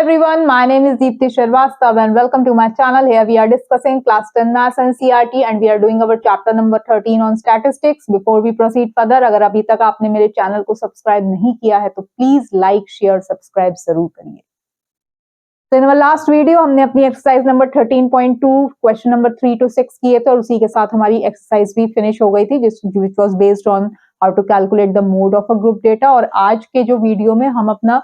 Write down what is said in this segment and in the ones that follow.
everyone, my name is Deepti Sharvastav and welcome to my channel. Here we are discussing class 10 Maths and CRT and we are doing our chapter number 13 on statistics. Before we proceed further, अगर अभी तक आपने मेरे channel को subscribe नहीं किया है तो प्लीज लाइक शेयर सब्सक्राइब जरूर करिए. तो इन आवर लास्ट वीडियो हमने अपनी exercise number 13.2 question number 3 to 6 किए थे और उसी के साथ हमारी एक्सरसाइज भी फिनिश हो गई थी which was based on how to calculate the mode of a group data. और आज के जो वीडियो में हम अपना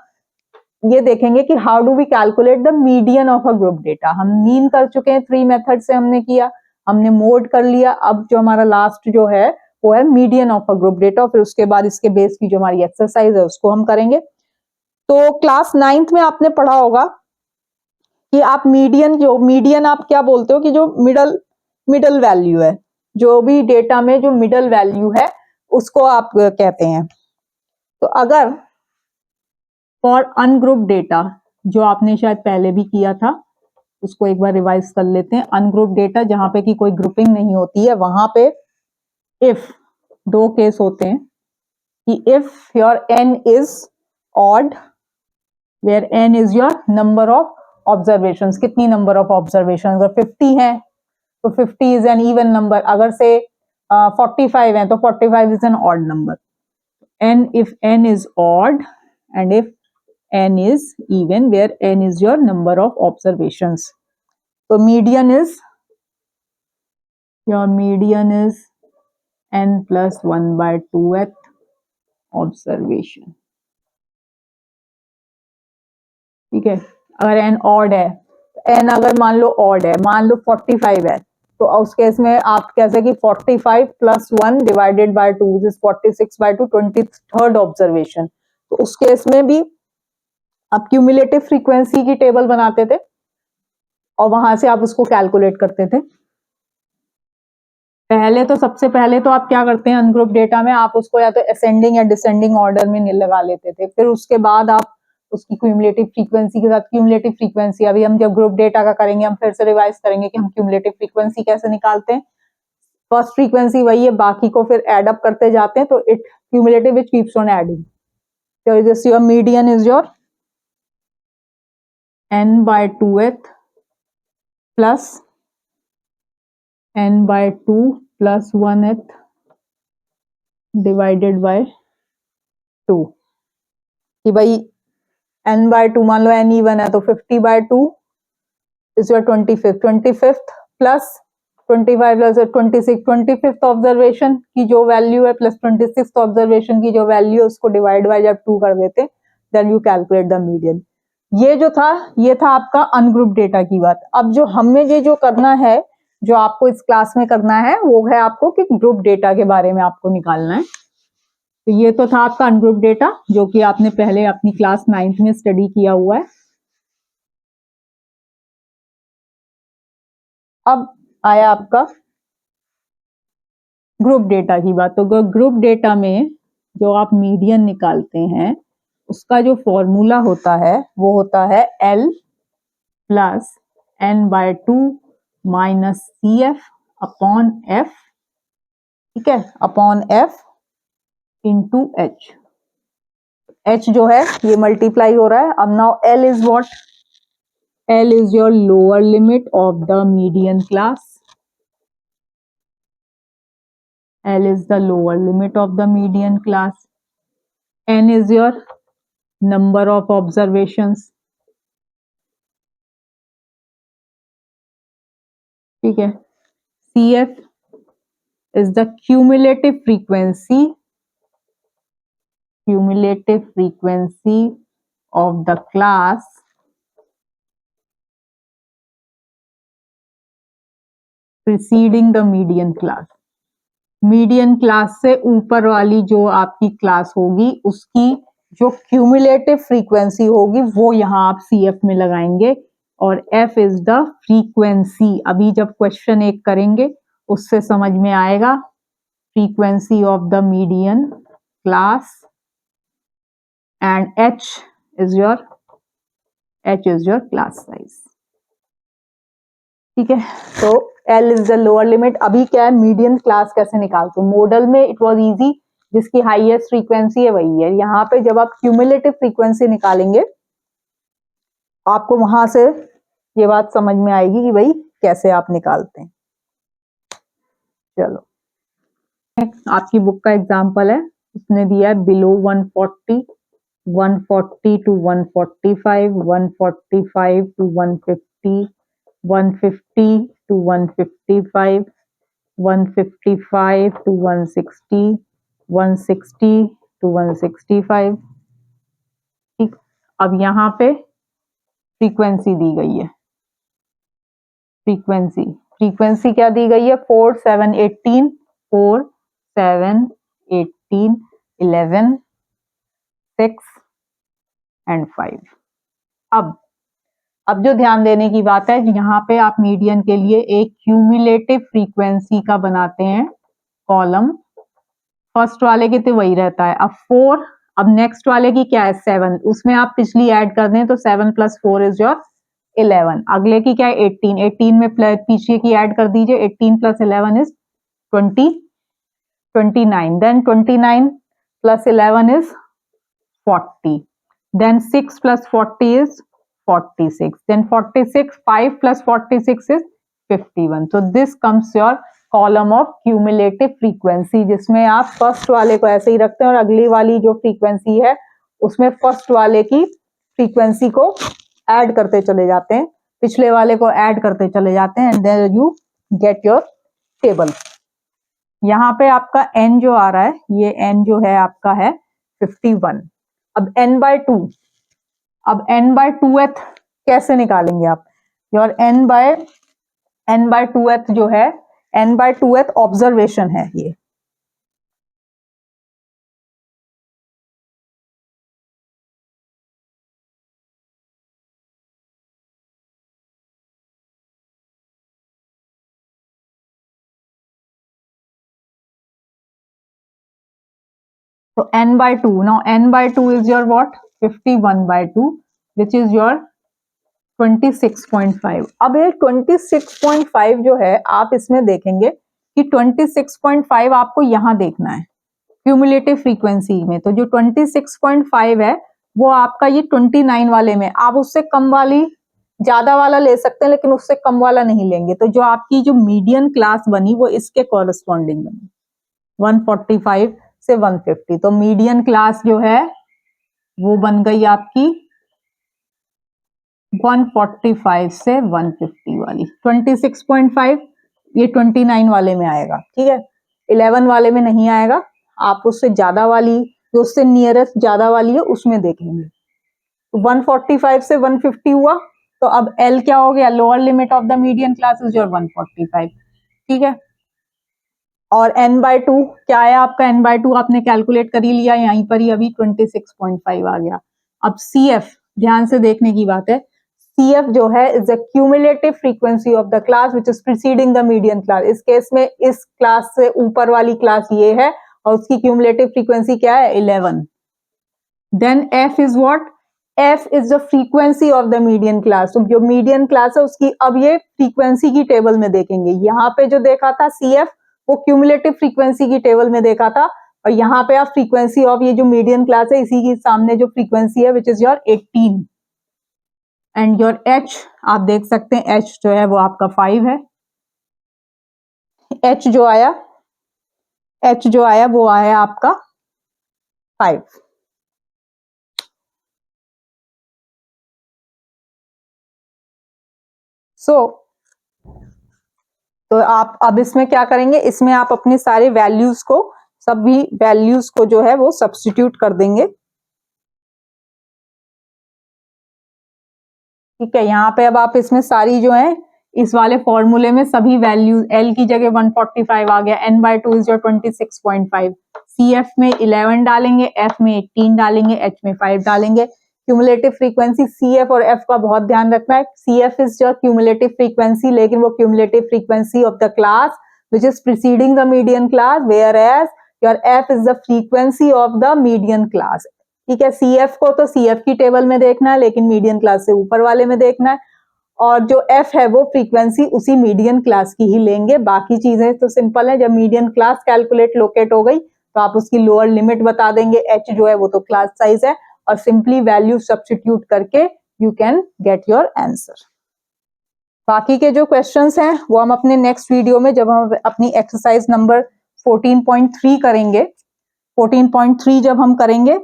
ये देखेंगे कि how do we calculate the median of a group data. हम मीन कर चुके हैं, 3 मेथड से हमने किया, हमने मोड कर लिया. अब जो हमारा लास्ट जो है वो है median of a group data. फिर उसके बाद इसके बेस की जो हमारी एक्सरसाइज है उसको हम करेंगे. तो क्लास 9th में आपने पढ़ा होगा कि आप मीडियन आप क्या बोलते हो कि जो मिडल वैल्यू है, जो भी डेटा में जो मिडल वैल्यू है उसको आप कहते हैं. तो अगर फॉर अनग्रुप डेटा, जो आपने शायद पहले भी किया था उसको एक बार रिवाइज कर लेते हैं. अनग्रुप डेटा जहां पे कि कोई ग्रुपिंग नहीं होती है, वहां पे इफ दो केस होते हैं कि if your n is odd where n is your number of observations. कितनी नंबर ऑफ ऑब्जर्वेशन, अगर 50 है तो 50 इज एन इवन नंबर. अगर से 45 है तो 45 is an odd number. And if n is odd and if n is even where n is your number of observations. So median is n plus 1 by 2th observation. ठीक है. अगर n odd है, n अगर मान लो odd है, मान लो 45 है, तो उस केस में आप कैसे कि 45 plus 1 divided by 2 is 46 by 2 23rd observation. तो उस केस में भी आप क्यूमुलेटिव फ्रीक्वेंसी की टेबल बनाते थे और वहां से आप उसको कैलकुलेट करते थे. सबसे पहले तो आप क्या करते हैं, अनग्रुप डेटा में आप उसको या तो असेंडिंग या डिसेंडिंग ऑर्डर में लगा लेते थे. फिर उसके बाद आप उसकी क्यूमुलेटिव फ्रीक्वेंसी के साथ क्यूमुलेटिव फ्रीक्वेंसी, अभी हम जब ग्रुप डेटा का करेंगे हम फिर से रिवाइज करेंगे कि हम क्यूमुलेटिव फ्रीक्वेंसी कैसे निकालते हैं. फर्स्ट फ्रीक्वेंसी वही है, बाकी को फिर एड अप करते जाते हैं. तो it cumulative which keeps on adding. So this your median is your n by 2th plus n by 2 plus 1th divided by 2. कि भाई n by 2 मान लो n even है तो 50 by 2 is your 25th plus 25 plus 26 25th observation की जो value है plus 26th observation की जो वैल्यू है उसको डिवाइड बाय जब 2 कर देते then you calculate the median. ये था आपका अनग्रुप डेटा की बात. अब जो हमें ये जो करना है, जो आपको इस क्लास में करना है वो है आपको कि ग्रुप डेटा के बारे में आपको निकालना है. तो ये तो था आपका अनग्रुप डेटा जो कि आपने पहले अपनी क्लास 9th में स्टडी किया हुआ है. अब आया आपका ग्रुप डेटा की बात. तो ग्रुप डेटा में जो आप मीडियन निकालते हैं उसका जो फॉर्मूला होता है वो होता है L plus n by 2 minus C F upon F. ठीक है, upon F into H. H जो है ये मल्टीप्लाई हो रहा है. अब now L is what, L is your lower limit of the median class. L is the lower limit of the median class. N is your number of observations. ठीक है. CF is the cumulative frequency of the class preceding the median class. Median class से ऊपर वाली जो आपकी class होगी उसकी जो क्यूमुलेटिव फ्रीक्वेंसी होगी वो यहाँ आप CF में लगाएंगे और F इज द फ्रीक्वेंसी. अभी जब क्वेश्चन एक करेंगे उससे समझ में आएगा. Frequency of the median class and H is your class size. ठीक है. तो L is the lower limit. अभी क्या है, मीडियन क्लास कैसे निकालते हैं. मॉडल में इट वाज इजी, जिसकी हाईएस्ट फ्रीक्वेंसी है वही है. यहाँ पे जब आप क्यूमुलेटिव फ्रीक्वेंसी निकालेंगे आपको वहां से ये बात समझ में आएगी कि भाई कैसे आप निकालते हैं। चलो, आपकी बुक का एग्जाम्पल है, उसने दिया है below 140, 140 to 145, 145 to 150, 150 to 155, 155 to 160, 160 to 165। ठीक, अब यहाँ पे फ्रीक्वेंसी दी गई है, फ्रीक्वेंसी फ्रीक्वेंसी क्या दी गई है, 4 7 18, 4 7 18, 11 6 एंड 5। अब जो ध्यान देने की बात है, यहाँ पे आप मीडियन के लिए एक क्यूमुलेटिव फ्रीक्वेंसी का बनाते हैं कॉलम। फर्स्ट वाले के तो वही रहता है। अब 4, अब नेक्स्ट वाले की क्या है, 7, उसमें आप पिछली ऐड कर दें तो 7 + 4 इज योर 11। अगले की क्या है, 18, 18 में पीछे की ऐड कर दीजिए, 18 + 11 is 29, then 29 + 11 is 40, then 6 + 40 is 46, then 46, 5 + 46 is 51। So this comes your column of cumulative frequency, जिसमें आप फर्स्ट वाले को ऐसे ही रखते हैं और अगली वाली जो फ्रीक्वेंसी है उसमें फर्स्ट वाले की फ्रीक्वेंसी को ऐड करते चले जाते हैं, पिछले वाले को ऐड करते चले जाते हैं, and then you get your table. यहाँ पे आपका n जो आ रहा है, ये n जो है आपका है 51। अब n/2, अब n/2th कैसे निकालेंगे आप, योर n/2th जो है, n/2th ऑब्जर्वेशन है ये। तो n/2, now n/2 is your what, 51/2, which is your 26.5। अब ये 26.5 जो है, आप इसमें देखेंगे कि 26.5 आपको यहां देखना है क्यूमुलेटिव फ्रीक्वेंसी में। तो जो 26.5 है वो आपका ये 29 वाले में, आप उससे कम वाली ज्यादा वाला ले सकते हैं लेकिन उससे कम वाला नहीं लेंगे। तो जो आपकी जो मीडियन क्लास बनी वो इसके कॉरेस्पॉन्डिंग बनी, 145 से 150। तो मीडियन क्लास जो है वो बन गई आपकी 145 से 150 वाली। 26.5 ये 29 वाले में आएगा, ठीक है, 11 वाले में नहीं आएगा। आप उससे ज्यादा वाली, जो उससे नियरेस्ट ज्यादा वाली है उसमें देखेंगे। 145 से 150 हुआ, तो अब L क्या हो गया, lower limit of the median class is your 145, ठीक है। और n/2 क्या है आपका, n/2 आपने कैलकुलेट कर ही लिया, यहीं पर ही अभी 26.5 आ गया। अब CF ध्यान से देखने की बात है, CF जो है is the cumulative frequency of the class which is preceding the median class. इस केस में इस क्लास से ऊपर वाली क्लास ये है और उसकी क्यूमुलेटिव फ्रीक्वेंसी क्या है, 11। Then F is what, F is the frequency of the median class. तो जो मीडियन क्लास है उसकी अब ये फ्रीक्वेंसी की टेबल में देखेंगे। यहाँ पे जो देखा था CF वो क्यूमुलेटिव फ्रीक्वेंसी की टेबल में देखा था, और यहाँ पे आप फ्रीक्वेंसी ऑफ ये जो मीडियन क्लास है इसी के सामने जो फ्रीक्वेंसी है which is your 18। And your H आप देख सकते हैं, H जो है वो आपका 5 है। H जो आया वो आया आपका 5। तो आप अब इसमें क्या करेंगे, इसमें आप अपने सारे वैल्यूज को, सभी वैल्यूज को जो है वो सब्स्टिट्यूट कर देंगे, ठीक है। यहाँ पे अब आप इसमें सारी जो है इस वाले फॉर्मूले में सभी वैल्यूज, L की जगह 145 आ गया, n/2 इज योर 26.5, CF में 11 डालेंगे, F में 18 डालेंगे, H में 5 डालेंगे। क्यूमुलेटिव फ्रीक्वेंसी CF और F का बहुत ध्यान रखना है। CF is your cumulative frequency, लेकिन वो cumulative frequency of the class which is preceding the median class, whereas your F is the frequency of the median class, ठीक है। CF को तो CF की टेबल में देखना है, लेकिन मीडियन क्लास से ऊपर वाले में देखना है, और जो F है वो फ्रीक्वेंसी उसी मीडियन क्लास की ही लेंगे। बाकी चीजें तो सिंपल है, जब मीडियन क्लास कैलकुलेट लोकेट हो गई तो आप उसकी लोअर लिमिट बता देंगे। H जो है वो तो क्लास साइज है, और सिंपली वैल्यू सब्स्टिट्यूट करके you can get your answer. बाकी के जो क्वेश्चंस हैं वो हम अपने नेक्स्ट वीडियो में जब हम अपनी एक्सरसाइज नंबर 14.3 करेंगे, 14.3 जब हम करेंगे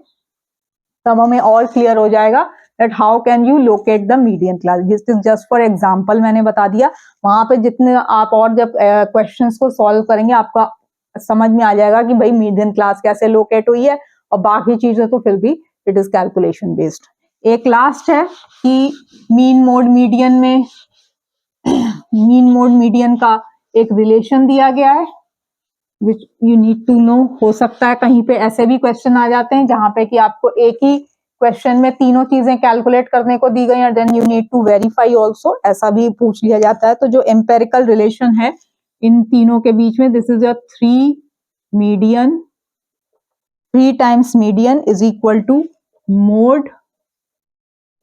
तब हमें और क्लियर हो जाएगा that how can you locate the median class. This is just for example, मैंने बता दिया. वहां पे जितने आप और जब क्वेश्चंस को सॉल्व करेंगे आपका समझ में आ जाएगा कि भाई मीडियन क्लास कैसे लोकेट हुई है, और बाकी चीजें तो फिर भी इट इज कैलकुलेशन बेस्ड. एक लास्ट है कि मीन मोड मीडियन में मीन मोड मीडियन का एक रिलेशन दिया गया है which you need to know. हो सकता है कहीं पे ऐसे भी क्वेश्चन आ जाते हैं जहां पे कि आपको एक ही क्वेश्चन में तीनों चीजें कैलकुलेट करने को दी गई और then you need to verify also, ऐसा भी पूछ लिया जाता है. तो जो एम्पेरिकल रिलेशन है इन तीनों के बीच में, this is a 3 times median is equal to mode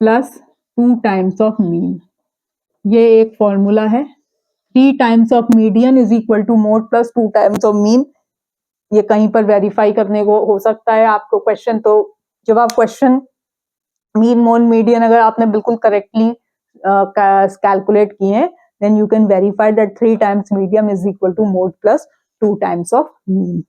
plus 2 times of mean. ये एक फॉर्मूला है. 3 times of median is equal to mode plus 2 times of mean. ये कहीं पर वेरीफाई करने को हो सकता है आपको क्वेश्चन. तो जब आप क्वेश्चन मीन मोड मीडियन अगर आपने बिल्कुल करेक्टली कैलकुलेट किए then you can verify that 3 times median is equal to mode plus 2 times of mean.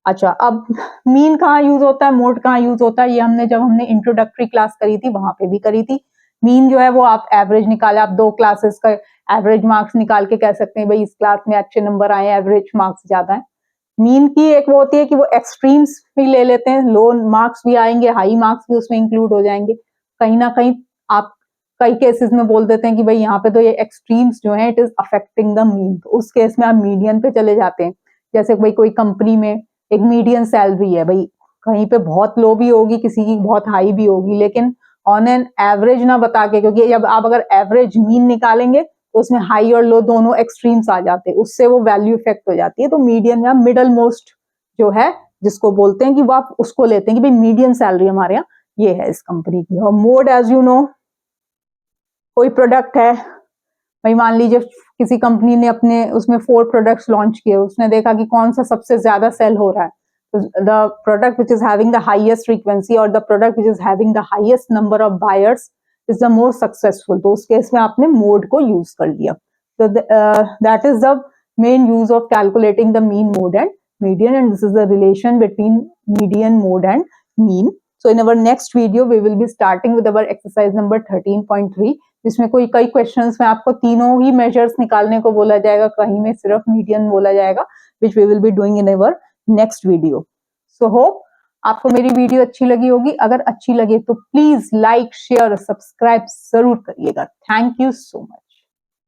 अच्छा, अब मीन कहाँ यूज होता है, मोड कहाँ यूज होता है, ये जब हमने इंट्रोडक्टरी क्लास करी थी वहां पे भी करी थी. मीन जो है वो आप एवरेज निकाले, आप 2 क्लासेस का एवरेज मार्क्स निकाल के कह सकते हैं भाई इस क्लास में अच्छे नंबर आए, एवरेज मार्क्स ज्यादा है. मीन की एक वो होती है कि वो एक्सट्रीम्स भी ले लेते हैं, लो मार्क्स भी आएंगे, हाई मार्क्स भी उसमें इंक्लूड हो जाएंगे. कहीं ना कहीं आप कई केसेस में बोल देते हैं कि भाई यहाँ पे तो ये एक्सट्रीम्स जो है it is affecting the mean, तो उस केस में आप मीडियन पे चले जाते हैं. जैसे भाई कोई कंपनी में एक मीडियन सैलरी है, भाई कहीं पे बहुत लो भी होगी, किसी की बहुत हाई भी होगी, लेकिन ऑन एन एवरेज ना बता के, क्योंकि जब आप अगर एवरेज मीन निकालेंगे तो उसमें हाई और लो दोनों एक्सट्रीम्स आ जाते हैं, उससे वो वैल्यू इफेक्ट हो जाती है. तो मीडियन या मिडल मोस्ट जो है जिसको बोलते हैं कि वो आप उसको लेते हैं कि भाई मीडियन सैलरी हमारे यहाँ ये है इस कंपनी की. और मोड एज यू नो, कोई प्रोडक्ट है, भाई मान लीजिए किसी कंपनी ने अपने उसमें 4 प्रोडक्ट्स लॉन्च किए, उसने देखा कि कौन सा सबसे ज्यादा सेल हो रहा है, the product which is having the highest frequency और the product which is having the highest number of buyers is the most successful. तो उस केस में आपने मोड को यूज कर लिया. तो that is the main use of calculating the mean, mode and median, and this is the relation between median, mode and mean. So in our next video we will be starting with our exercise number 13.3, जिसमें कई questions में आपको तीनों ही measures निकालने को बोला जाएगा, कहीं में सिर्फ मीडियन बोला जाएगा, which we will be doing in our next video. So hope आपको मेरी वीडियो अच्छी लगी होगी. अगर अच्छी लगे तो प्लीज लाइक, शेयर, सब्सक्राइब जरूर करिएगा. Thank you so much.